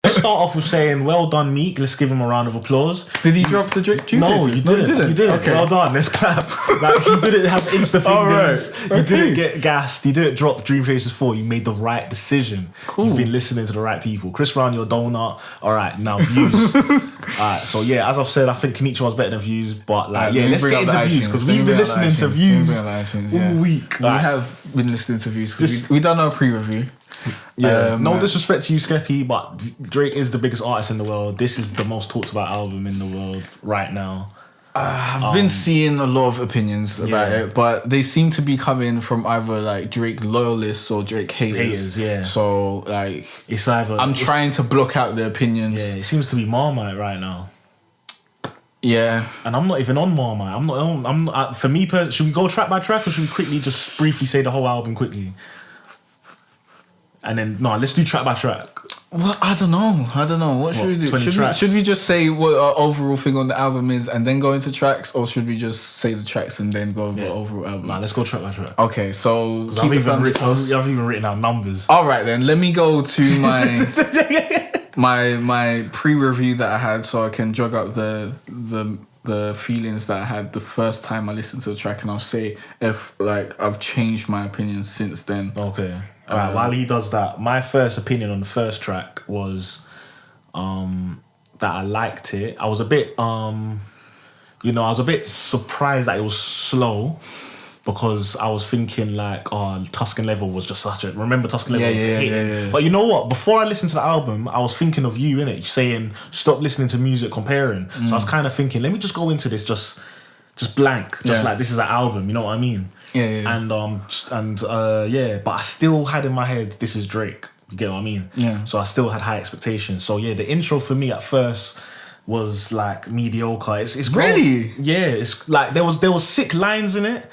Let's start off with saying, well done, Meek. Let's give him a round of applause. Did he drop the Drake Dream No, Chasers? you didn't. You didn't. Okay. Well done. Let's clap. Like, he didn't have Insta fingers. Right. You didn't get gassed. You didn't drop Dream Chasers 4. You made the right decision. Cool. You've been listening to the right people. Chris Brown, your donut. All right, now views. All right, so yeah, as I've said, I think Kenichiwa's better than Views, but like, yeah, let's get into Views because we've been listening to Views all week. We have been listening to Views because we done our pre-review. Yeah, no disrespect to you, Skeppy, but Drake is the biggest artist in the world. This is the most talked about album in the world right now. I've been seeing a lot of opinions about it, but they seem to be coming from either like Drake loyalists or Drake haters. Yeah. So like, it's either I'm trying to block out the opinions. Yeah, it seems to be Marmite right now. Yeah, and I'm not even on Marmite. I'm not. For me, should we go track by track, or should we quickly just briefly say the whole album quickly? And then let's do track by track. Well, I don't know. What should we do? Should we just say what our overall thing on the album is and then go into tracks, or should we just say the tracks and then go over the overall album? Let's go track by track. Okay, so I've even written out numbers. All right, then let me go to my my pre-review that I had, so I can jog up the feelings that I had the first time I listened to the track, and I'll say if like I've changed my opinion since then. Okay. Alright, while he does that, my first opinion on the first track was that I liked it. I was a bit surprised that it was slow, because I was thinking like, Tuscan Level was just such a... Remember Tuscan Level was a hit. Yeah. But you know what? Before I listened to the album, I was thinking of you, innit? Saying, stop listening to music, comparing. So I was kind of thinking, let me just go into this just blank. Just like, this is an album, you know what I mean? Yeah. And but I still had in my head, this is Drake. You get what I mean? Yeah. So I still had high expectations. So yeah, the intro for me at first was like mediocre. It's really? Yeah, it's like there was sick lines in it,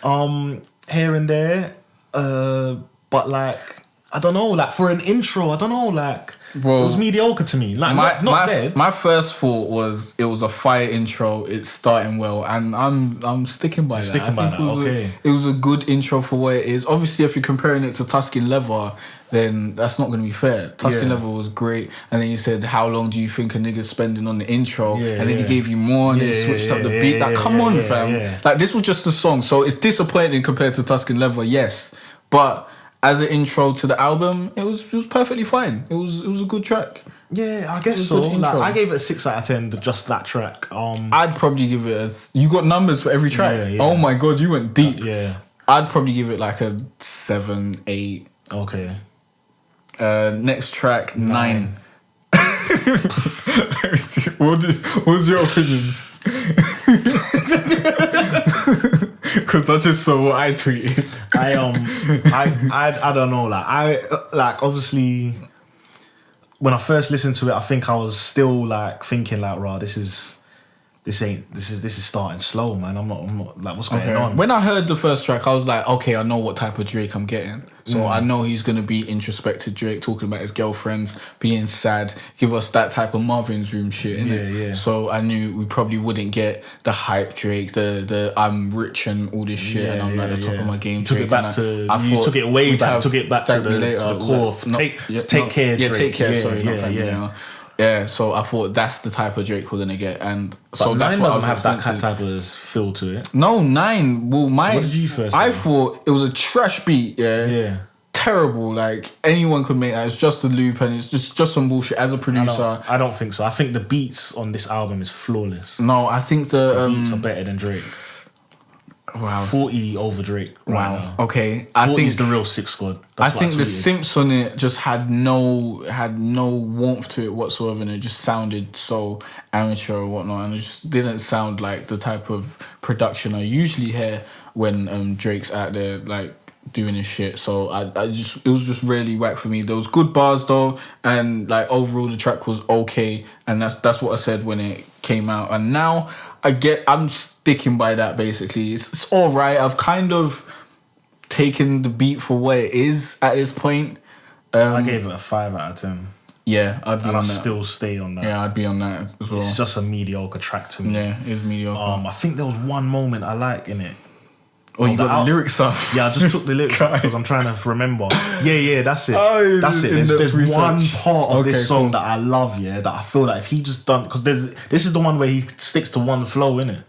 here and there. But like, I don't know, like for an intro, I don't know, like, well, it was mediocre to me. Like not bad. My first thought was it was a fire intro. It's starting well, and I'm sticking by that. It was a good intro for what it is. Obviously, if you're comparing it to Tuscan Leather, then that's not going to be fair. Tuscan Leather was great, and then you said, "How long do you think a nigga's spending on the intro?" And then he gave you more, and then switched up the beat. Like, come on, fam. Yeah. Like, this was just a song, so it's disappointing compared to Tuscan Leather, yes, but as an intro to the album, it was perfectly fine. It was a good track. Yeah, I guess so. Like, I gave it a 6 out of 10. Just that track. I'd probably give it you got numbers for every track. Yeah. Oh my god, you went deep. Yeah. I'd probably give it like a 7, 8. Okay. Next track 9. What's your opinions? Because I just saw what I tweeted. I don't know. Like obviously, when I first listened to it, I think I was still like thinking like, "Raw, this is starting slow, man. I'm not like, what's going on?" When I heard the first track, I was like, okay, I know what type of Drake I'm getting. So I know he's gonna be introspective Drake, talking about his girlfriends, being sad, give us that type of Marvin's Room shit, innit? Yeah. So I knew we probably wouldn't get the hype Drake, the I'm rich and all this shit, and I'm at the top of my game. You took it back to the core. Take care, Drake. Yeah, take care. Yeah. Yeah, so I thought that's the type of Drake we're gonna get, and so that's why doesn't have that type of feel to it. No, 9. Well, so what did you first? I thought it was a trash beat. Yeah. Terrible. Like, anyone could make that. It's just a loop, and it's just some bullshit. As a producer, I don't think so. I think the beats on this album is flawless. No, I think the beats are better than Drake. Wow. 40 over Drake. Right now. Okay. 40 is the real Six Squad. I think the synths on it just had no warmth to it whatsoever, and it just sounded so amateur or whatnot, and it just didn't sound like the type of production I usually hear when Drake's out there like doing his shit. So it was just really whack for me. There was good bars though, and like overall the track was okay, and that's what I said when it came out. And now I'm sticking by that basically. It's all right. I've kind of taken the beat for what it is at this point. I gave it a 5 out of 10. Yeah, I'd be on that. And I still stay on that. Yeah, I'd be on that as well. It's just a mediocre track to me. Yeah, it's mediocre. I think there was one moment I like in it. Oh, you got the lyrics off. Yeah, I just took the lyrics because I'm trying to remember. Yeah, that's it. That's it. There's one part of this song that I love, that I feel like if he just done, because this is the one where he sticks to one flow, innit?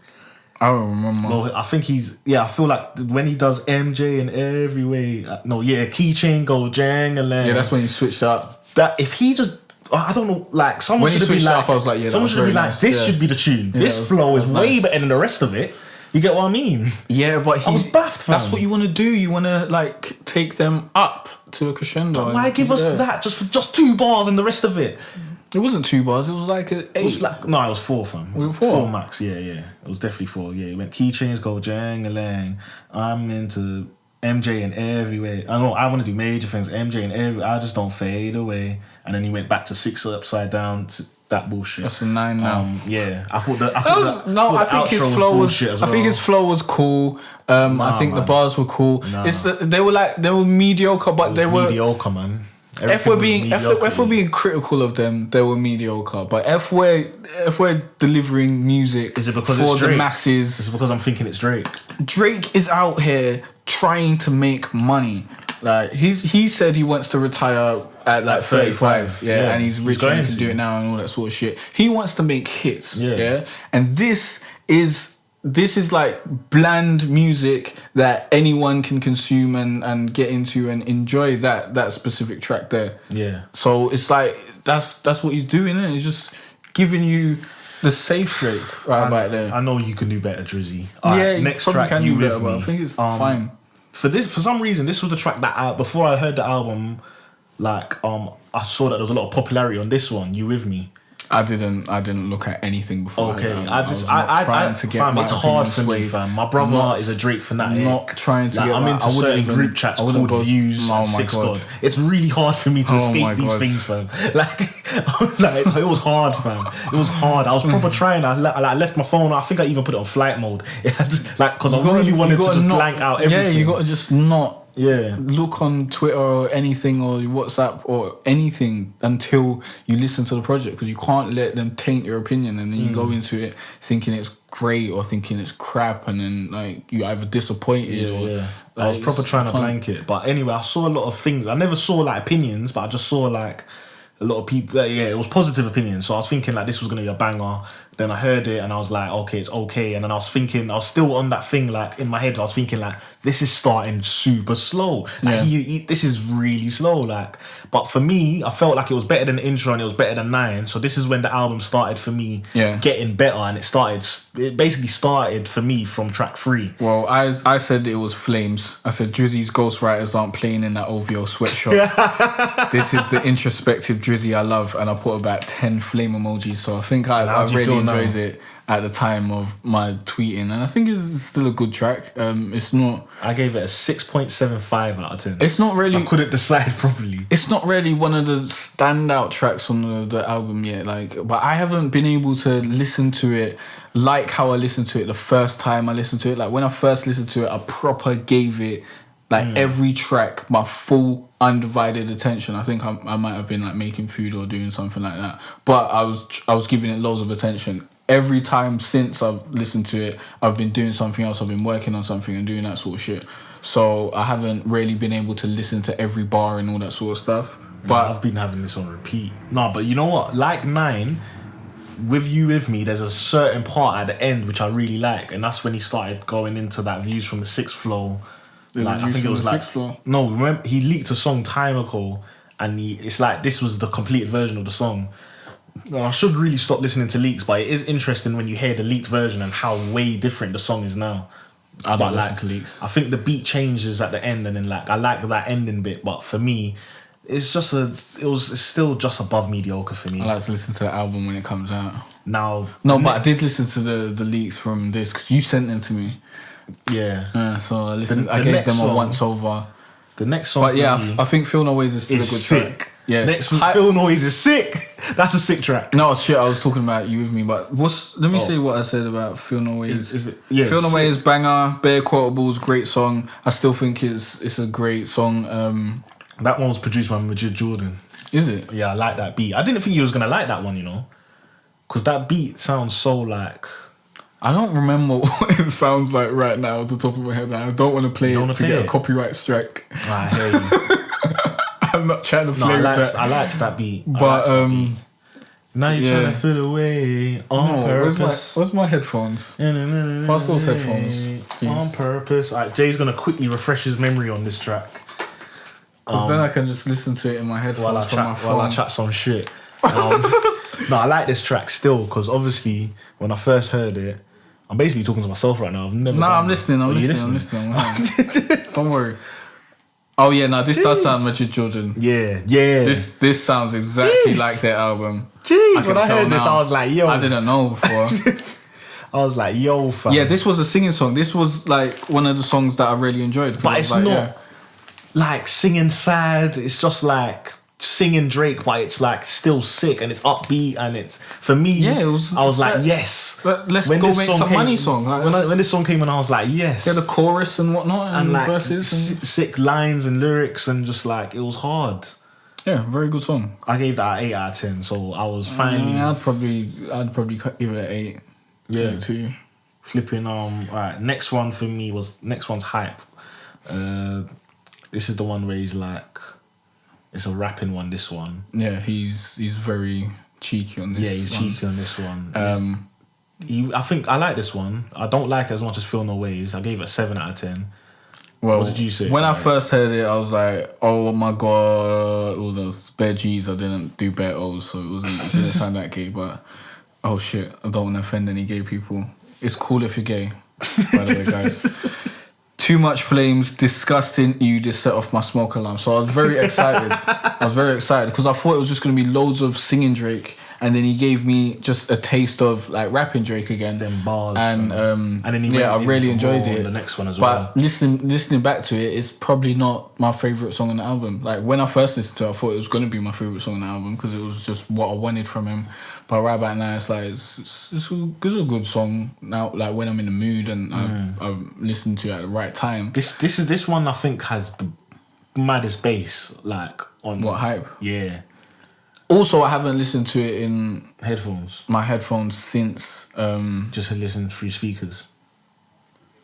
I don't remember. Well, I think I feel like when he does MJ in every way, keychain go jang-a-lang. Yeah, that's when he switched up. That if he just, I don't know, like someone should be like, I was like, someone should be like, this should be the tune. This flow is way better than the rest of it. You get what I mean? Yeah, but I was baffed, fam. That's what you want to do. You want to like take them up to a crescendo. But why give us that just 2 bars and the rest of it? It wasn't 2 bars. It was like an 8. It was 4, fam. We were 4? 4 max, yeah. It was definitely 4, yeah. He went keychains go jang-a-lang. I'm into MJ in every way. I know I want to do major things. MJ in every. I just don't fade away. And then he went back to 6 upside down. That bullshit. That's a 9 now. Yeah, I think his flow was. I think his flow was cool. I think the bars were cool. They were mediocre, but they were mediocre, man. If we're being critical of them, they were mediocre. But if we're delivering music is it because for the masses, is it because I'm thinking it's Drake? Drake is out here trying to make money. Like he said he wants to retire at like 35, and he's rich and he can do it now and all that sort of shit. He wants to make hits, and this is like bland music that anyone can consume and get into and enjoy that specific track there. Yeah. So it's like that's what he's doing, and he's just giving you the safe Drake right there. I know you can do better, Drizzy. Next track can you better, but I think it's fine. For some reason, this was the track that before I heard the album, like I saw that there was a lot of popularity on this one. You With Me? I didn't look at anything before. Okay, it's hard for me, fam. My brother is a Drake fanatic. Not trying to get. I'm into certain group chats called Views and Six God. It's really hard for me to escape these things, fam. Like it was hard, fam. It was hard. I was proper trying. I left my phone. I think I even put it on flight mode. It had because I really wanted to just blank out everything. Yeah, you got to just not. Yeah, look on Twitter or anything or WhatsApp or anything until you listen to the project, because you can't let them taint your opinion, and then you go into it thinking it's great or thinking it's crap, and then like you either disappointed or. Like, I was proper trying to blank it, but anyway, I saw a lot of things. I never saw like opinions, but I just saw like a lot of people. It was positive opinions, so I was thinking like this was gonna be a banger. Then I heard it and I was like, okay, it's okay. And then I was thinking, I was still on that thing, like in my head, I was thinking like, this is starting super slow. Like this is really slow. Like, but for me, I felt like it was better than the intro and it was better than 9. So this is when the album started for me getting better, and it basically started for me from track 3. Well, I said it was flames. I said Drizzy's ghostwriters aren't playing in that OVO sweatshop. This is the introspective Drizzy I love, and I put about 10 flame emojis. So I think I really enjoyed it at the time of my tweeting, and I think it's still a good track. It's not. I gave it a 6.75 out of 10. It's not really. So I couldn't decide properly. It's not really one of the standout tracks on the album yet. Like, but I haven't been able to listen to it like how I listened to it the first time I listened to it. Like when I first listened to it, I proper gave it like every track my full undivided attention. I think I might have been like making food or doing something like that, but I was giving it loads of attention. Every time since I've listened to it, I've been doing something else. I've been working on something and doing that sort of shit. So I haven't really been able to listen to every bar and all that sort of stuff. But I've been having this on repeat. No, but you know what? Like 9, with You With Me, there's a certain part at the end which I really like, and that's when he started going into that Views from the 6th flow. Like, I think it was like no, remember he leaked a song time ago, and it's like this was the completed version of the song. And I should really stop listening to leaks, but it is interesting when you hear the leaked version and how way different the song is now. I don't listen to leaks. I think the beat changes at the end, and then like I like that ending bit, but for me, it's still just above mediocre for me. I like to listen to the album when it comes out. Now, but I did listen to the leaks from this because you sent them to me. Yeah. So I listened. I gave them a once over. The next song, but yeah, I think Feel No Ways is still a good sick. Track. Yeah, next Feel Noise is sick. That's a sick track. No, shit, I was talking about You With Me, but let me say what I said about Feel No Ways. Feel No Ways, banger, bare quotables, great song. I still think it's a great song. That one was produced by Majid Jordan. Is it? Yeah, I like that beat. I didn't think you was gonna like that one, because that beat sounds so like I don't remember what it sounds like right now at the top of my head. I don't want to play it to get a copyright strike. I hear you. I'm not trying to play that. I liked that beat. But now you're trying to feel away on purpose. Where's my headphones? Pass those headphones, please. On purpose. All right, Jay's gonna quickly refresh his memory on this track. Because then I can just listen to it in my headphones from my phone. While I chat some shit. No, I like this track still because obviously when I first heard it, I'm basically talking to myself right now. I'm listening. I'm listening. Don't worry. Oh yeah, no, this does sound Majid Jordan. Yeah. This sounds exactly like their album. Jeez, when I heard this, I was like, yo. I didn't know before. I was like, yo, fam. Yeah, this was a singing song. This was like one of the songs that I really enjoyed. But it's not like singing sad. It's just like singing Drake, but it's like still sick and it's upbeat and it's for me. Yeah, I was like, yes. Let's go make some money song. Like, when this song came on, I was like, yes. Yeah, the chorus and whatnot and like verses and sick lines and lyrics and just like it was hard. Yeah, very good song. I gave that an 8 out of 10, so I was finally. I'd probably give it an 8. Yeah, 2. Flipping alright. Next one's Hype. This is the one where he's like. It's a rapping one, this one. Yeah, he's very cheeky on this. Yeah, he's cheeky on this one. I think I like this one. I don't like it as much as Feel No Ways. I gave it a 7 out of 10. Well, what did you say? When I first heard it, I was like, oh my god, all those bare G's. I didn't do bare O's, so it didn't sound that gay. But oh shit, I don't want to offend any gay people. It's cool if you're gay, by the way, guys. Too much flames, disgusting. You just set off my smoke alarm. So I was very excited. Because I thought it was just going to be loads of singing Drake, and then he gave me just a taste of like rapping Drake again. Them bars. And then I really enjoyed it. The next one as well. But listening back to it, it's probably not my favourite song on the album. Like when I first listened to it, I thought it was going to be my favourite song on the album because it was just what I wanted from him. But right about now, it's like it's a good song now. Like when I'm in the mood and I've listened to it at the right time. This one I think has the maddest bass like on what Hype. Yeah. Also, I haven't listened to it in my headphones since. Just to listen through speakers.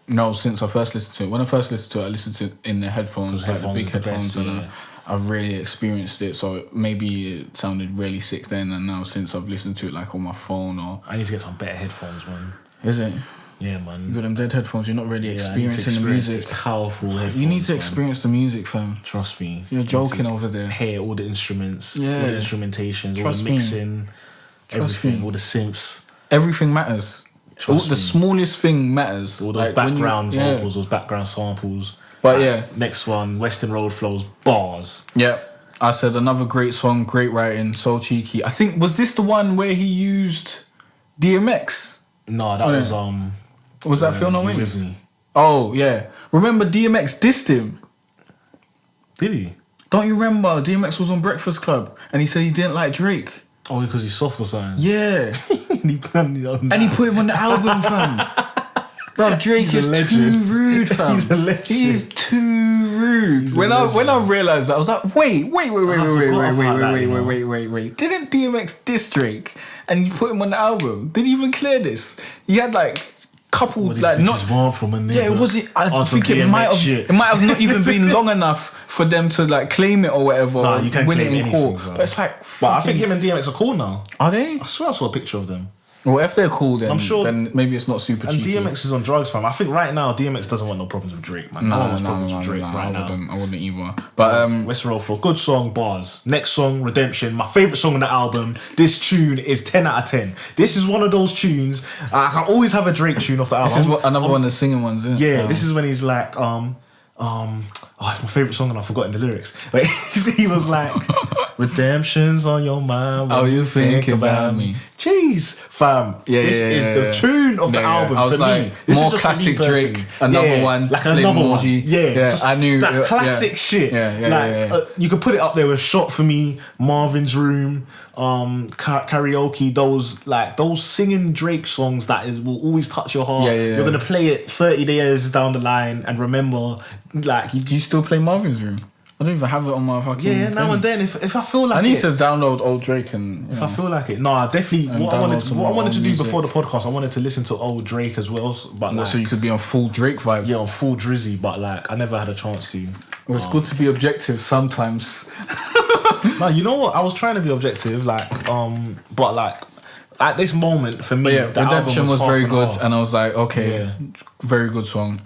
No, since I first listened to it. When I first listened to it, I listened to it in the headphones, like the big headphones, and I've really experienced it. So maybe it sounded really sick then, and now since I've listened to it like on my phone or. I need to get some better headphones, man. Is it? Yeah, man. You got them dead headphones. You're not really experiencing the music. It's powerful headphones. You need to experience the music, fam. Trust me. You're joking over there. Hear all the instruments, all the instrumentations, all the mixing, everything, all the synths. Everything matters. The smallest thing matters. All those background vocals, those background samples. But next one, Western Road Flows, bars. Yeah. I said another great song, great writing, so cheeky. I think, was this the one where he used DMX? No, that was Was that Feel No Ways? Oh yeah. Remember DMX dissed him? Did he? Don't you remember? DMX was on Breakfast Club and he said he didn't like Drake. Oh, because he's soft or something? Yeah. and he put him on the album, fam. Bro, Drake is too rude, fam. He's a legend. He is too rude. When I realised that, I was like, wait. Didn't DMX diss Drake and you put him on the album? Did he even clear this? He had like couple like not from a nigga. Yeah, it wasn't. I think it might have not even been long enough for them to like claim it or whatever. Nah, you can't win claim it in court. Bro. But it's like, but I think him and DMX are cool now. Are they? I swear I saw a picture of them. Well, if they're cool, then I'm sure. Then maybe it's not super cheeky. And DMX is on drugs, fam. I think right now DMX doesn't want no problems with Drake, man. No one wants problems with Drake right now. I wouldn't either. But Western Road Flow, good song, bars. Next song, Redemption. My favourite song on the album. This tune is 10 out of 10. This is one of those tunes. I can always have a Drake tune off the album. This is another one of the singing ones, isn't it? Yeah, this is when he's like, it's my favourite song and I've forgotten the lyrics. But he was like, redemption's on your mind. When you think about me. Jeez, fam. This is the tune of the album I was for like, me. This more is just classic for me Drake. Another one. Like another one. Yeah, I knew. That classic shit. You could put it up there with Shot For Me, Marvin's Room, karaoke, those singing Drake songs will always touch your heart. You're gonna play it 30 years down the line and remember, like, do you still play Marvin's Room? I don't even have it on my fucking. Yeah, now thing. and then if I feel like I need to download old Drake and. If I feel like it, no, I definitely. What I wanted to do before the podcast, I wanted to listen to old Drake as well. But like, so you could be on full Drake vibe. Yeah, on full Drizzy, but like I never had a chance to. Well, it's good to be objective sometimes. No, you know what? I was trying to be objective, but like. At this moment, for me, the Redemption was very good, and I was like, okay, yeah. very good song.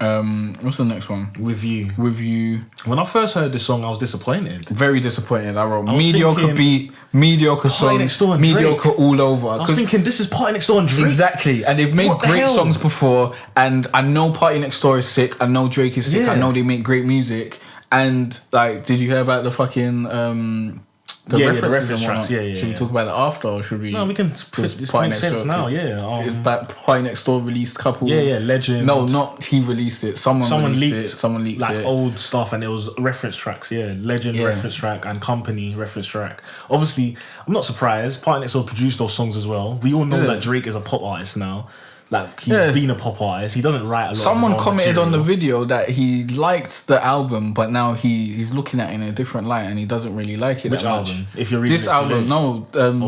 What's the next one? With You. When I first heard this song, I was disappointed. Very disappointed. I wrote mediocre beat, mediocre song, mediocre all over. I was thinking, this is Party Next Door and Drake. Exactly, and they've made great songs before, and I know Party Next Door is sick, I know Drake is sick, I know they make great music, and like, did you hear about the fucking... The reference tracks, Should we talk about it after, or should we? No, we can. This makes sense now, yeah. It's back. Party Next Door released couple. Yeah, Legend. No, not he released it. Someone leaked it. Someone leaked like it. Old stuff, and it was reference tracks. Yeah, Legend reference track and Company reference track. Obviously, I'm not surprised. Party Next Door produced those songs as well. We all know that Drake is a pop artist now. Like, he's been a pop artist. He doesn't write a lot. Someone commented on the video that he liked the album, but now he's looking at it in a different light, and he doesn't really like it. Which that album? Much. If you're reading this album,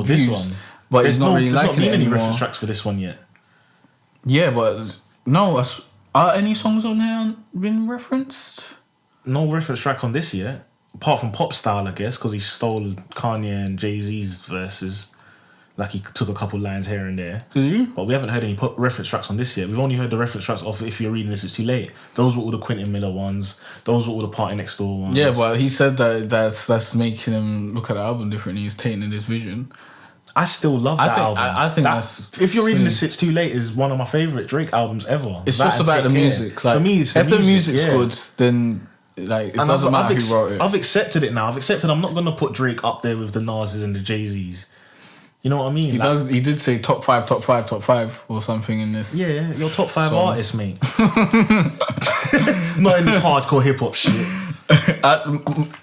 this one. But he's not really liking it anymore. There's not any reference tracks for this one yet. Yeah, but no. Are any songs on there been referenced? No reference track on this yet, apart from Pop Style, I guess, because he stole Kanye and Jay-Z's verses. Like, he took a couple lines here and there. Mm-hmm. But we haven't heard any reference tracks on this yet. We've only heard the reference tracks off If You're Reading This, It's Too Late. Those were all the Quentin Miller ones. Those were all the Party Next Door ones. Yeah, but he said that's making him look at the album differently. He's tainting his vision. I still love that album. I think that's... If You're Reading This, It's Too Late is one of my favourite Drake albums ever. It's just about the music. Like, for me, it's the music's good, then... Like, it doesn't matter who wrote it. I've accepted it now. I'm not going to put Drake up there with the Nas's and the Jay-Z's. You know what I mean? He did say top five or something in this. Yeah, your top 5 artists, mate. Not in this hardcore hip hop shit.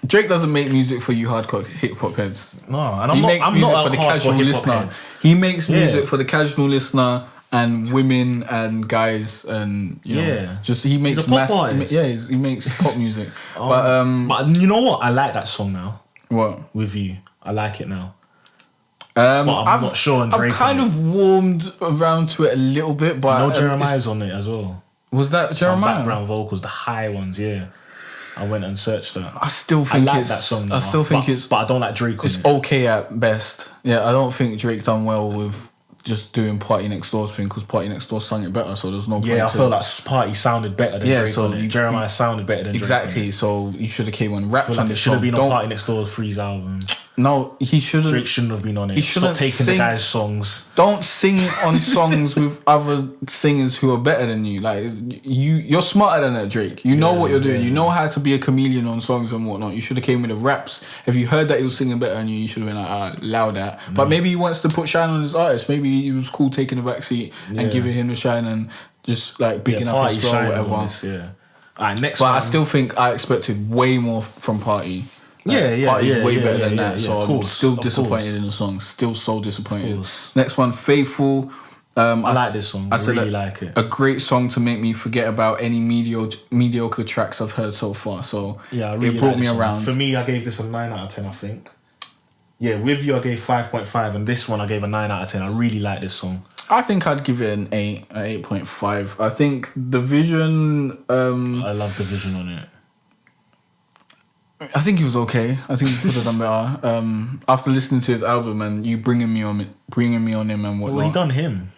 Drake doesn't make music for you hardcore hip hop heads. No, and I'm not for the casual listener. He makes music for the casual listener and women and guys, and you know, just he makes he makes pop music. But you know what? I like that song now. What? With You, I like it now. But I'm not sure on Drake. I've kind of warmed around to it a little bit, but Jeremiah's on it as well. Was that Jeremiah? Some background vocals, the high ones, yeah. I went and searched that. I still think that song. Now, but I don't like Drake. It's okay at best. Yeah, I don't think Drake done well with just doing Party Next Door's thing, because Party Next Door sung it better, so there's no point. Yeah, I feel like Party sounded better than Drake. So Jeremiah sounded better than Drake. Exactly. So you should have came and rapped on it. Should have been on Party Next Door's Freeze album. No, he shouldn't. Drake shouldn't have been on it. He shouldn't taking the guy's songs. Don't sing on songs with other singers who are better than you. Like, you're smarter than that, Drake. You know what you're doing. You know how to be a chameleon on songs and whatnot. You should have came with the raps. If you heard that he was singing better than you, you should have been like, allow that. But maybe he wants to put shine on his artist. Maybe he was cool taking the backseat and giving him the shine and just like bigging up his flow or whatever. This, Alright, next one. I still think I expected way more from Party. Party's way better than that, so I'm still disappointed in the song. Still so disappointed. Next one, Faithful. I like this song. I really like it. A great song to make me forget about any mediocre tracks I've heard so far. So I really it brought me around. For me, I gave this a 9 out of 10, I think. Yeah, With You, I gave 5.5, and this one I gave a 9 out of 10. I really like this song. I think I'd give it an 8.5. I think the vision... I love the vision on it. I think he was okay. I think he could have done better. After listening to his album and you bringing me on him and whatnot. Well, he done him.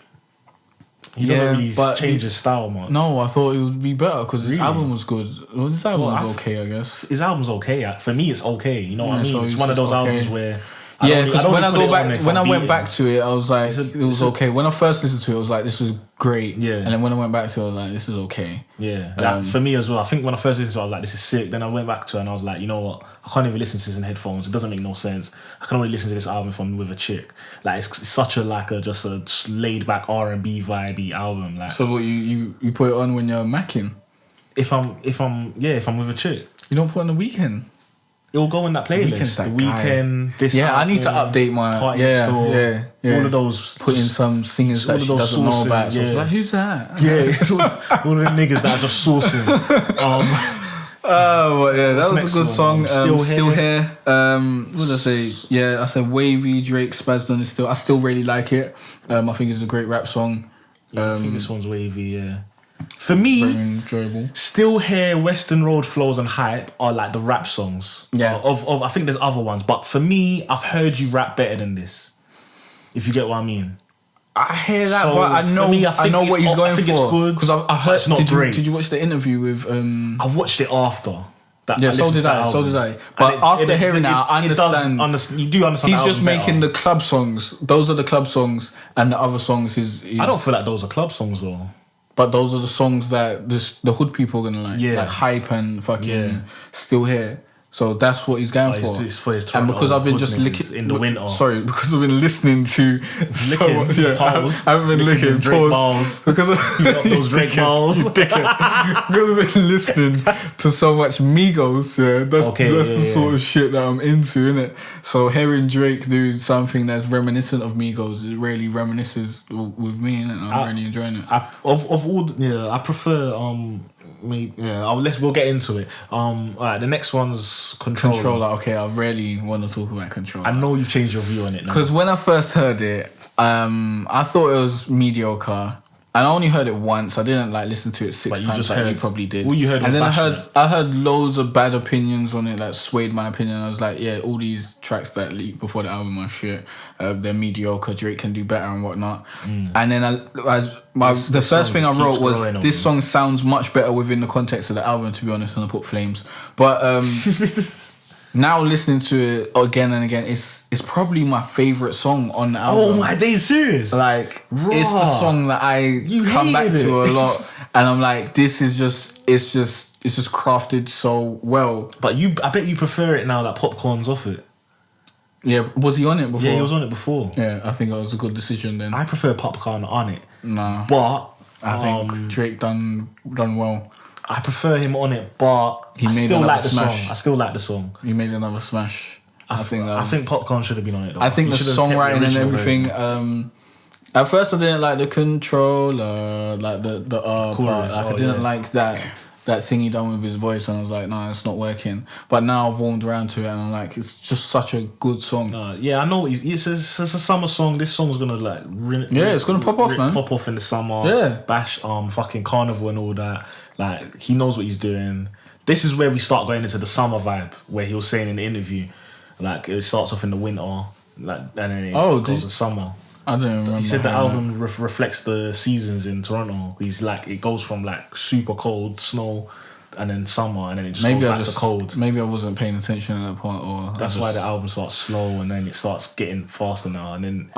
He doesn't really change his style much. No, I thought it would be better because his album was good. Well, his album was okay, I guess. His album's okay. For me, it's okay. You know what I mean? So it's one of those albums where... Because when I went back to it, I was like, it was okay. When I first listened to it, I was like, this was great. Yeah. And then when I went back to it, I was like, this is okay. Yeah. For me as well, I think when I first listened to it, I was like, this is sick. Then I went back to it and I was like, you know what? I can't even listen to this in headphones. It doesn't make no sense. I can only listen to this album if I'm with a chick. Like, it's such a just a laid back R&B vibey album. Like, so what you put it on when you're macking? If I'm with a chick. You don't put it on the weekend? It'll go in that playlist. The Weekend, this album, I need to update my Party Next Door, all of those. Put in some singers that she doesn't know about. So it's like, who's that? Yeah, all of the niggas that are just sourcing. Well, yeah, that was a good song. Still Here. What did I say? Yeah, I said Wavy, Drake, Spazzed is still. I still really like it. I think it's a great rap song. Yeah, I think this one's wavy. Yeah. For me, very enjoyable. Still Here, Western Road, Flows and Hype are like the rap songs. Yeah. Of I think there's other ones, but for me, I've heard you rap better than this. If you get what I mean. I hear that, So, but I know for me, I know what he's going for. I think it's good, because I heard. it's not great. Did you watch the interview with? I watched it after. Yeah, so did I. But after hearing that, I understand. You do understand. He's just making the club songs. Those are the club songs, and the other songs is. I don't feel like those are club songs though. But those are the songs that the hood people are gonna like. Yeah. Like Hype and fucking Still Here. So that's what he's going for. It's for his and because I've been just licking in the winter. Sorry, because I've been listening to balls. I haven't been licking Drake balls because you got those Drake balls. Because I've been listening to so much Migos. Yeah, that's the sort of shit that I'm into, innit? So hearing Drake do something that's reminiscent of Migos, it really reminisces with me, innit? I'm really enjoying it. I prefer we'll get into it. Alright, the next one's Controller. Okay, I really want to talk about Controller. I know you've changed your view on it now. Because when I first heard it, I thought it was mediocre. And I only heard it once. I didn't listen to it six times like you probably did. All you heard was I heard loads of bad opinions on it that swayed my opinion. I was like, yeah, all these tracks that leaked before the album are shit. They're mediocre. Drake can do better and whatnot. And then the first thing I wrote was, this song sounds much better within the context of the album, to be honest, and I put flames. But now listening to it again and again, it's probably my favourite song on the album. Oh my days, serious? It's the song that I come back to a lot, and I'm like, this is just it's just crafted so well. But I bet you prefer it now that Popcorn's off it. Yeah, was he on it before? Yeah, he was on it before. Yeah, I think that was a good decision then. I prefer Popcorn on it. Nah, but I think Drake done well. I prefer him on it, but I still like the song. I still like the song. He made another smash. I think Popcorn should have been on it though. I think the songwriting and everything. At first, I didn't like the controller, like the part. I didn't like that thing he done with his voice, and I was like, nah, it's not working. But now I've warmed around to it, and I'm like, it's just such a good song. I know it's a summer song. This song's gonna it's gonna pop off, man. Pop off in the summer. Yeah, bash fucking Carnival and all that. Like, he knows what he's doing. This is where we start going into the summer vibe, where he was saying in the interview, like, it starts off in the winter, like, and then it goes to summer. I don't remember. He said the album reflects the seasons in Toronto. He's like, it goes from like super cold, snow, and then summer, and then it just goes back to cold. Maybe I wasn't paying attention at that point, or that's why the album starts slow, and then it starts getting faster now, and then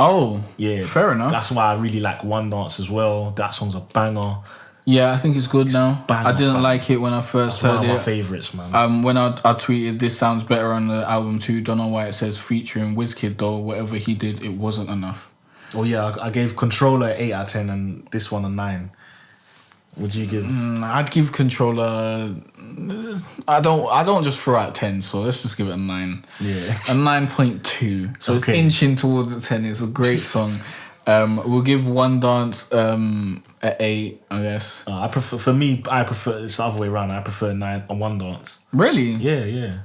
fair enough. That's why I really like One Dance as well. That song's a banger. Yeah, I think it's good now. I didn't like it when I first heard it. One of my favourites, man. When I tweeted, this sounds better on the album too. Don't know why it says featuring Wizkid though. Whatever he did, it wasn't enough. Oh yeah, I gave Controller 8 out of 10 and this one a 9. Would you give? I'd give Controller. I don't just throw out 10, so let's just give it a 9. Yeah, a 9.2. So it's inching towards a 10. It's a great song. We'll give One Dance an 8, I guess. I prefer it's the other way around. I prefer 9 on One Dance. Really? Yeah.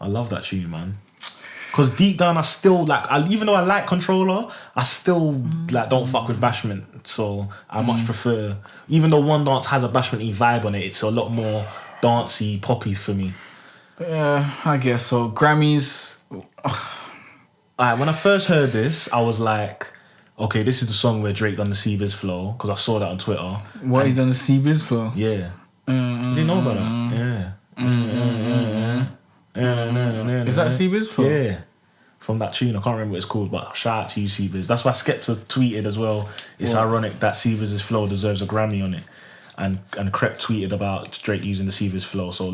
I love that tune, man. Because deep down, I still even though I like Controller, I still don't fuck with Bashment. So I much prefer, even though One Dance has a Bashment-y vibe on it, it's a lot more dancey, poppy for me. Yeah, I guess so. Grammys. When I first heard this, I was like, okay, this is the song where Drake done the C-Biz flow, because I saw that on Twitter. What, he done the C-Biz flow? Yeah. You didn't know about that? Yeah. Is that C-Biz flow? Yeah. From that tune, I can't remember what it's called, but shout out to you, C-Biz. That's why Skepta tweeted as well. It's ironic that C-Biz's flow deserves a Grammy on it. And Crep tweeted about Drake using the C-Biz flow. So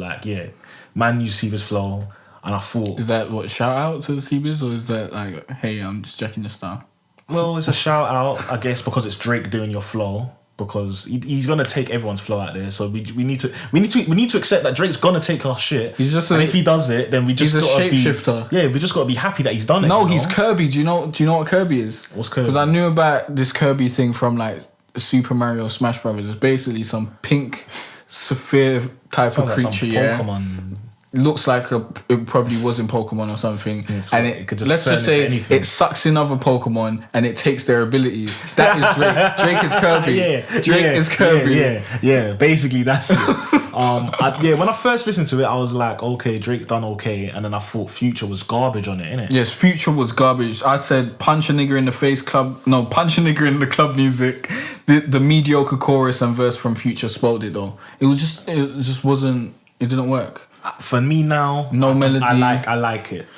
man used C-Biz flow, and I thought... Is that what, shout out to the C-Biz, or is that like, hey, I'm just checking the style? Well, it's a shout out, I guess, because it's Drake doing your flow. Because he's gonna take everyone's flow out there, so we need to accept that Drake's gonna take our shit. And if he does it, then we just he's a shapeshifter. Yeah, we just gotta be happy that he's done it. No, he's Kirby. Do you know what Kirby is? What's Kirby? Because I knew about this Kirby thing from like Super Mario Smash Brothers. It's basically some pink Sapphire type of Sounds like creature, some yeah. Pokemon. Looks like it probably was in Pokemon or something, and it could just let's just say it sucks in other Pokemon and it takes their abilities. That is Drake. Drake is Kirby. Drake is Kirby. Yeah. Basically, that's it. When I first listened to it, I was like, okay, Drake done okay, and then I thought Future was garbage on it, innit? Yes, Future was garbage. I said punch a nigger in the face club. No, punch a nigger in the club music. The mediocre chorus and verse from Future spoiled it though. It just wasn't. It didn't work. For me now, no melody. I like it.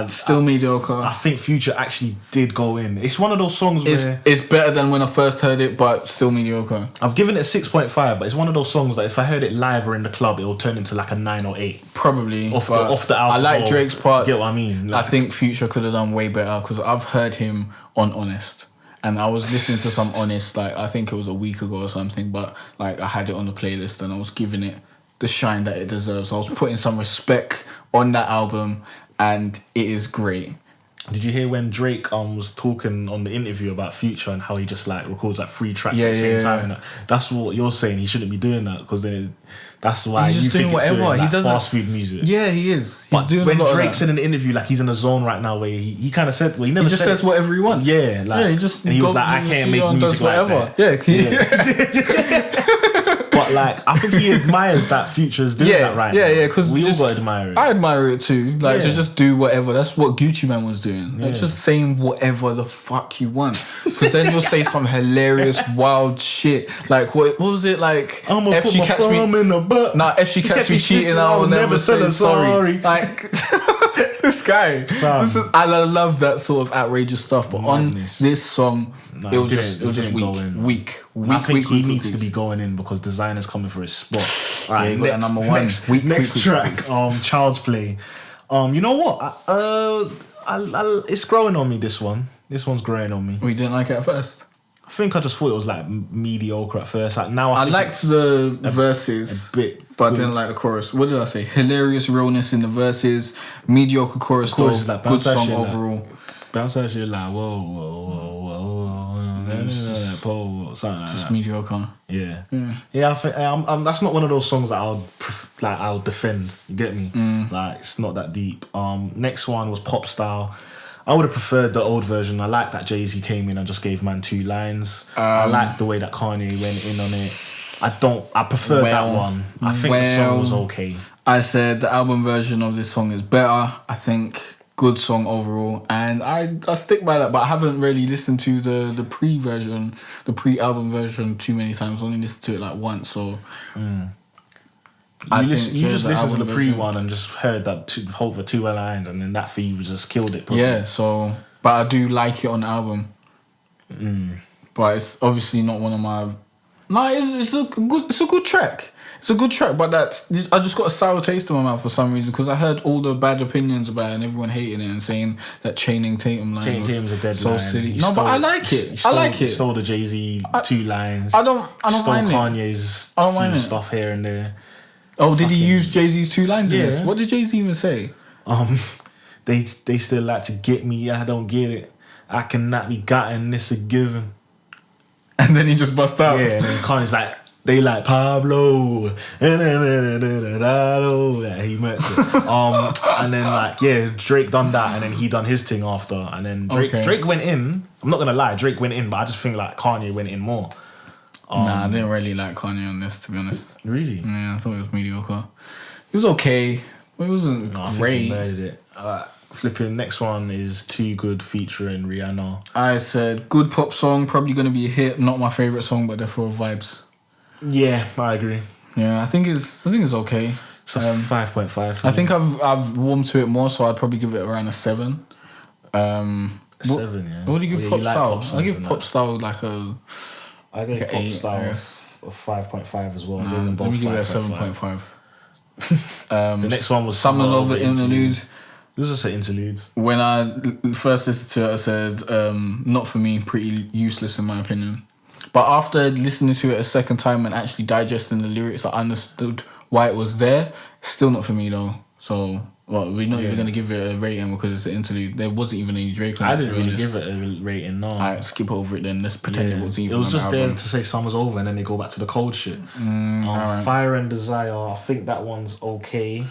Still mediocre. I think Future actually did go in. It's one of those songs where it's better than when I first heard it, but still mediocre. I've given it a 6.5, but it's one of those songs that if I heard it live or in the club, it will turn into like a 9 or 8. Probably off the album. I like Drake's part. Get what I mean? I think Future could have done way better because I've heard him on Honest. And I was listening to some Honest, like I think it was a week ago or something, but like I had it on the playlist and I was giving it the shine that it deserves. I was putting some respect on that album and it is great. Did you hear when Drake was talking on the interview about Future and how he just like records like 3 tracks at the same time? And that's what you're saying. He shouldn't be doing that because then that's why he's just you think doing it's whatever. doing like he does fast food music. Yeah, he is. He's but doing when a lot Drake of said in the interview like he's in a zone right now where he kind of said, well, he never just says whatever he wants. Yeah, like he just and he was like, I can't make music like that. Yeah. But like, I think he admires that Future's doing that right now. Yeah, because we all got to admire it. I admire it too. Like to just do whatever. That's what Gucci Mane was doing. Like just saying whatever the fuck you want. Because then you'll say some hilarious, wild shit. Like what was it like? I'm gonna put my thumb in the butt. Nah, if she catch me cheating, I will never say sorry. Like this guy. I love that sort of outrageous stuff. But on this song, it was just weak. I think he needs to be going in because Designer's coming for his spot. Right, yeah, next, number one. Next track, Child's Play. You know what? It's growing on me. This one's growing on me. We didn't like it at first. I think I just thought it was like mediocre at first. Like now, I liked the verses, a bit, but I didn't like the chorus. What did I say? Hilarious realness in the verses, mediocre chorus though. Like, good song overall. Bounce that shit like whoa. Just mediocre. Yeah. I think that's not one of those songs that I'll defend. You get me? Like it's not that deep. Next one was Pop Style. I would have preferred the old version. I like that Jay-Z came in and just gave man 2 lines. I like the way that Kanye went in on it. I prefer that one. I think the song was okay. I said the album version of this song is better. I think good song overall, and I stick by that. But I haven't really listened to the pre-version, the pre-album version too many times. I only listened to it like once, so. You just listened to the pre one and just heard that hope for 2 lines, and then that for you just killed it. Probably. Yeah, so but I do like it on the album. But it's obviously not one of my. No, it's a good track. It's a good track, but I just got a sour taste in my mouth for some reason because I heard all the bad opinions about it and everyone hating it and saying that Channing Tatum line was a dead so line. Silly. But I like it. I like it. Stole the Jay-Z 2 lines. I don't mind Kanye's few stuff here and there. Oh, did he use Jay-Z's 2 lines in this? What did Jay-Z even say? They still like to get me. I don't get it. I cannot be gotten. This a given. And then he just bust out. Yeah, and then Kanye's like, they like Pablo. Yeah, he meant it. And then like, Drake done that, and then he done his thing after, and then Drake went in. I'm not gonna lie, Drake went in, but I just think like Kanye went in more. Nah, I didn't really like Kanye on this, to be honest. Really? Yeah, I thought it was mediocre. It was okay. It wasn't great. I think he murdered it. Flipping, next one is Too Good featuring Rihanna. I said, good pop song, probably going to be a hit. Not my favourite song, but they're full of vibes. Yeah, I agree. Yeah, I think it's okay. It's a 5.5. I think I've warmed to it more, so I'd probably give it around a 7. 7, yeah. What do you give Pop Style? I give Pop Style like a... I gave Pop Style a 5.5 as well. Let me give it a 7.5. The next one was Summer's Over Interlude. It was just an interlude. When I first listened to it, I said, not for me, pretty useless in my opinion. But after listening to it a second time and actually digesting the lyrics, I understood why it was there. Still not for me though. So Well, we're not even going to give it a rating because it's the interlude. There wasn't even any Drake on it. I didn't really give it a rating, no. Alright, skip over it then. Let's pretend it wasn't even. It was just there to say summer's over and then they go back to the cold shit. Right. Fire and Desire, I think that one's okay.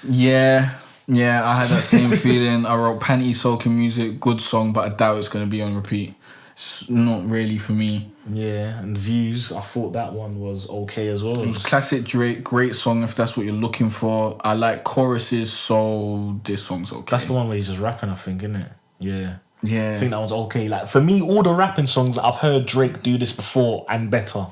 Yeah, I had that same feeling. I wrote Panty Soaking Music, good song, but I doubt it's going to be on repeat. It's not really for me. Yeah, and Views, I thought that one was okay as well. It was classic Drake, great song if that's what you're looking for. I like choruses, so this song's okay. That's the one where he's just rapping, I think, isn't it? Yeah. Yeah. I think that one's okay. Like, for me, all the rapping songs, I've heard Drake do this before and better.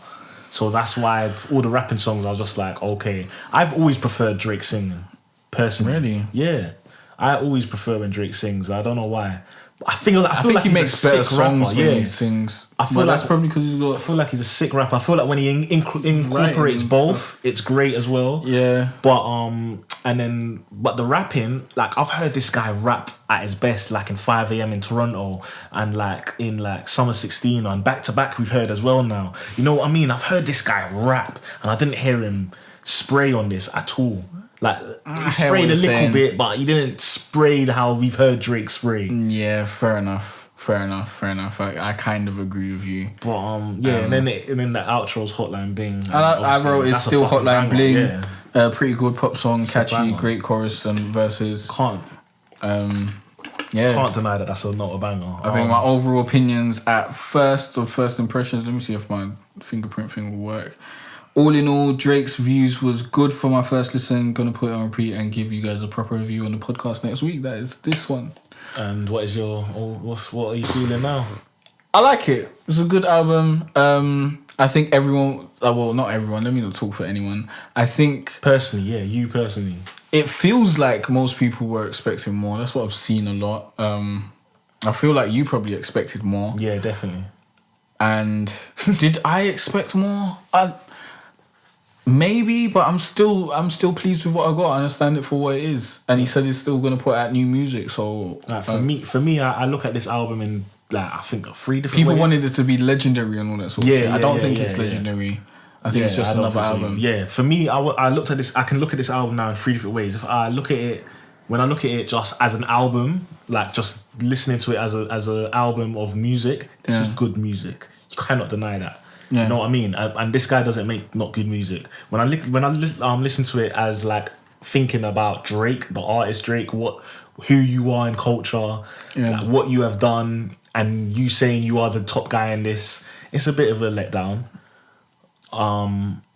So that's why all the rapping songs, I was just like, okay. I've always preferred Drake singing, personally. Really? Yeah. I always prefer when Drake sings. I don't know why. I feel like he he's makes a better sick songs rapper. when he sings. I feel like that's probably because he's got. I feel like he's a sick rapper. I feel like when he incorporates both, it's great as well. Yeah. But the rapping, like I've heard this guy rap at his best, like in 5 a.m. in Toronto, and like in like Summer 16 and back to back we've heard as well now. You know what I mean? I've heard this guy rap, and I didn't hear him spray on this at all. Like, he sprayed a little bit, but he didn't spray how we've heard Drake spray. Yeah, fair enough. I kind of agree with you. But, and then the outro's Hotline Bling. I wrote it's still Hotline Bling. Yeah. Pretty good pop song, catchy, great chorus and verses. Can't deny that that's not a banger. I think my overall opinions at first impressions, let me see if my fingerprint thing will work. All in all, Drake's Views was good for my first listen. Gonna put it on repeat and give you guys a proper review on the podcast next week. That is this one. And what are you feeling now? I like it. It's a good album. I think everyone, well, not everyone. Let me not talk for anyone. I think personally, you personally, it feels like most people were expecting more. That's what I've seen a lot. I feel like you probably expected more. Yeah, definitely. And did I expect more? Maybe, but I'm still pleased with what I got. I understand it for what it is, and he said he's still gonna put out new music. So for me, I look at this album in like I think 3 different people ways. wanted it to be legendary and all that sort of shit. I don't think it's legendary. I think it's just another album. Yeah, for me, I looked at this. I can look at this album now in 3 different ways. If I look at it, when I look at it just as an album, like just listening to it as an album of music, this is good music. You cannot deny that. Yeah. You know what I mean? And this guy doesn't make not good music. When I listen to it as like thinking about Drake, the artist Drake, who you are in culture, like what you have done, and you saying you are the top guy in this, it's a bit of a letdown.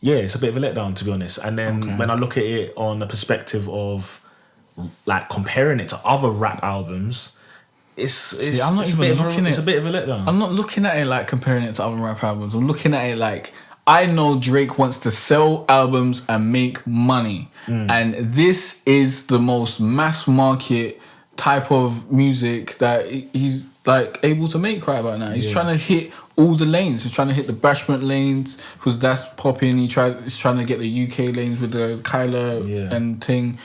It's a bit of a letdown, to be honest. And then when I look at it on the perspective of like comparing it to other rap albums, it's a bit of a letdown. I'm not looking at it like comparing it to other rap albums. I'm looking at it like I know Drake wants to sell albums and make money. And this is the most mass market type of music that he's like able to make right about now. He's trying to hit all the lanes. He's trying to hit the Bashment lanes because that's popping. He's trying to get the UK lanes with the Kyler and thing.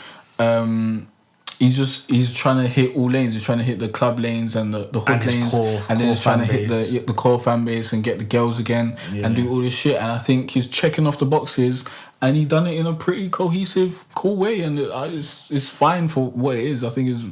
He's trying to hit all lanes. He's trying to hit the club lanes and the hood lanes, and then he's trying to hit the core fan base and get the girls again and do all this shit. And I think he's checking off the boxes, and he done it in a pretty cohesive, cool way. And it's fine for what it is. I think it's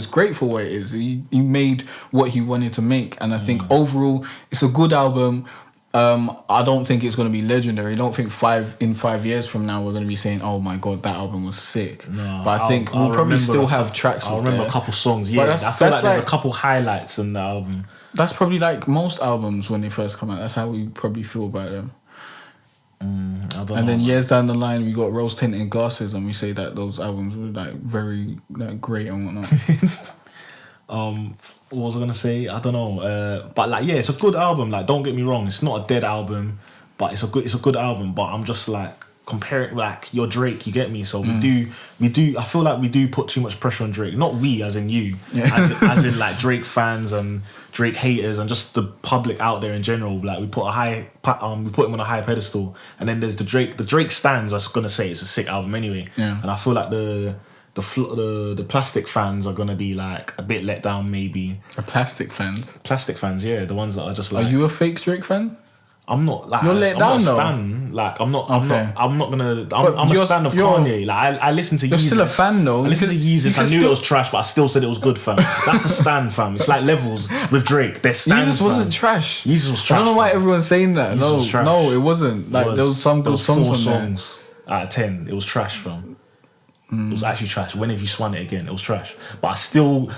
great for what it is. He made what he wanted to make, and I think overall it's a good album. I don't think it's going to be legendary. I don't think 5 years from now we're going to be saying, "Oh my god, that album was sick." No, but I think we'll probably still have tracks. I'll remember a couple songs. Yeah, I feel like there's a couple highlights in the album. That's probably like most albums when they first come out. That's how we probably feel about them. Then years down the line, we got rose tinted glasses, and we say that those albums were like very great and whatnot. What was I gonna say? I don't know. But like, it's a good album. Like, don't get me wrong, it's not a dead album, but it's a good album. But I'm just like comparing, like, you're Drake, you get me? So we do. I feel like we do put too much pressure on Drake. Not we, as in you, as in like Drake fans and Drake haters and just the public out there in general. Like, we put him on a high pedestal, and then there's the Drake stans. I was gonna say it's a sick album anyway. Yeah. And I feel like the plastic fans are gonna be like a bit let down, maybe. The plastic fans, yeah, the ones that are just like. Are you a fake Drake fan? I'm not like You're let I'm down, not a though. stan. Like I'm not Okay. I'm a stan of Kanye. Like I listen to Yeezus. You're still a fan though. I listened to Yeezus. I knew it was trash, but I still said it was good, fam. That's a stan, fam. It's like levels with Drake. They're stans. Yeezus wasn't fam. trash. Yeezus was trash. I don't know why fam. everyone's saying that. Yeezus was trash. No, it wasn't. Like there was some good songs 4 on there. songs out of 10. It was trash, fam. It was actually trash. When have you swung it again? It was trash. But I still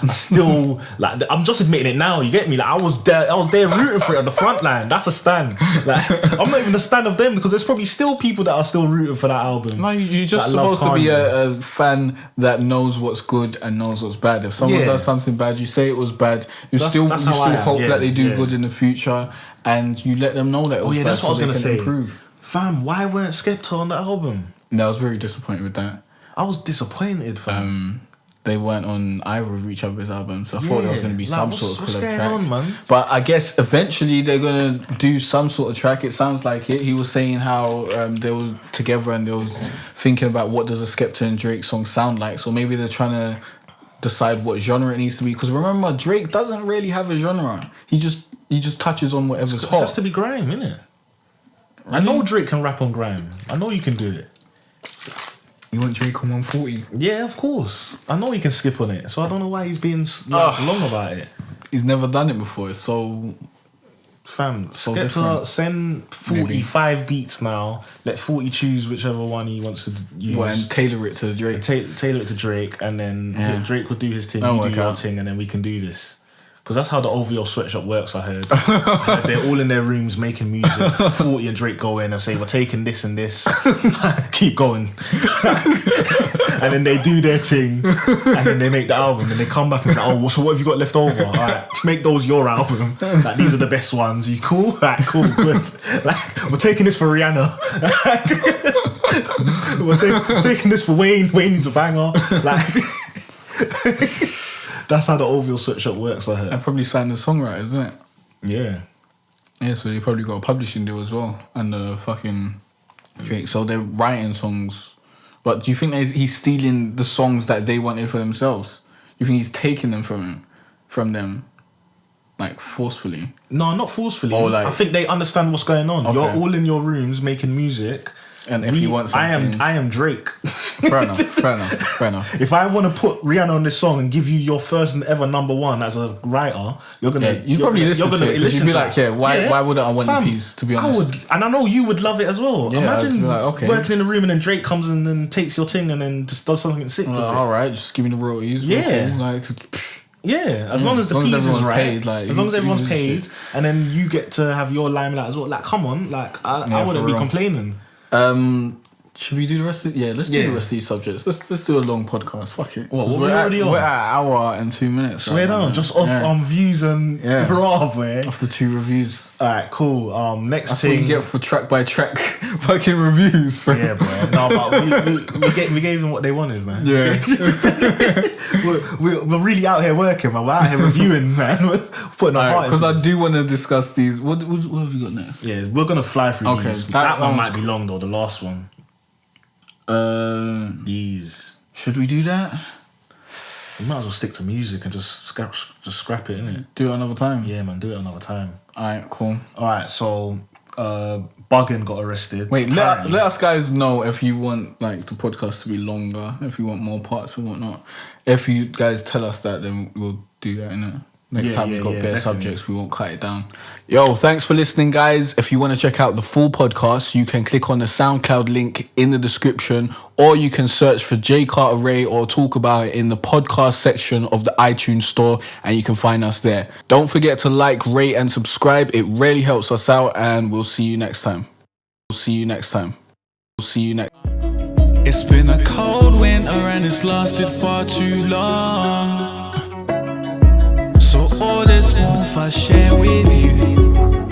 like. I'm just admitting it now. You get me? Like I was there rooting for it on the front line. That's a stan. Like I'm not even a stan of them because there's probably still people that are still rooting for that album. No, you're just supposed to be a fan that knows what's good and knows what's bad. If someone does something bad, you say it was bad. You still hope that they do good in the future, and you let them know that it was bad. That's what I was gonna say. Improve. Fam, why weren't Skepta on the album? No, I was very disappointed with that. I was disappointed, fam. They weren't on either of each other's albums, so I thought there was going to be some sort of collab track. On, man? But I guess eventually they're going to do some sort of track. It sounds like it. He was saying how they were together and they was thinking about what does a Skepta and Drake song sound like. So maybe they're trying to decide what genre it needs to be. Because remember, Drake doesn't really have a genre. He just touches on whatever's hot. It has to be grime, innit? Really? I know Drake can rap on grime. I know you can do it. You want Drake on 140? Yeah, of course. I know he can skip on it, so I don't know why he's being long about it. He's never done it before, so... Fam, so Skepta, send 45 beats now. Let 40 choose whichever one he wants to use. Well, and tailor it to Drake. Tailor it to Drake, and then Drake will do his thing, you do your thing, and then we can do this. Because that's how the OVO sweatshop works, I heard. They're all in their rooms making music. 40 and Drake go in and say, we're taking this and this. Keep going. And then they do their thing. And then they make the album. And they come back and say, oh, so what have you got left over? All right, make those your album. Like, these are the best ones. You cool? Like, cool, good. Like, we're taking this for Rihanna. We're taking this for Wayne. Wayne needs a banger. Like... That's how the OVO sweatshop works, I heard. I probably signed the songwriter, isn't it? Yeah. Yeah, so they probably got a publishing deal as well. And the fucking Drake. So they're writing songs. But do you think he's stealing the songs that they wanted for themselves? You think he's taking them from them? Like, forcefully? No, not forcefully. I think they understand what's going on. Okay. You're all in your rooms making music. And if you want something... I am Drake. Fair enough. If I want to put Rihanna on this song and give you your first and ever number one as a writer, you're going to... You'd probably listen to it. You'd be like, why wouldn't I want the piece, to be honest? I would. And I know you would love it as well. Yeah, imagine like, working in a room and then Drake comes and then takes your thing and then just does something sick with it. All right, just give me the royalties. Yeah. As long as the piece is right, paid, as long as everyone's paid, and then you get to have your limelight as well. Like, come on, like I wouldn't be complaining. Should we do the rest of let's do the rest of these subjects. Let's do a long podcast. Fuck it. What we're already on? We're at an hour and 2 minutes. Swear down, just off views and raw, boy. Off the 2 reviews. Alright, cool. Next That's thing. What you get for track by track fucking reviews, bro. Yeah, bro. No, but we gave them what they wanted, man. Yeah. we're really out here working, man. We're out here reviewing, man. We're putting our heart into because I do want to discuss these. What have you got next? Yeah, we're gonna fly through these. That one might be long though. The last one. These. Should we do that? We might as well stick to music and just scrap it, innit? Do it another time. Yeah, man. Do it another time. Alright, cool. Alright, so Buggin got arrested. Wait, let us guys know if you want like the podcast to be longer, if you want more parts and whatnot. If you guys tell us that, then we'll do that, innit? Next time we've got better subjects, we won't cut it down. Yo, thanks for listening, guys. If you want to check out the full podcast, you can click on the SoundCloud link in the description, or you can search for Jay Cartere or talk about it in the podcast section of the iTunes store, and you can find us there. Don't forget to like, rate, and subscribe. It really helps us out, and we'll see you next time. It's been a cold winter and it's lasted far too long. So all this warmth I share with you.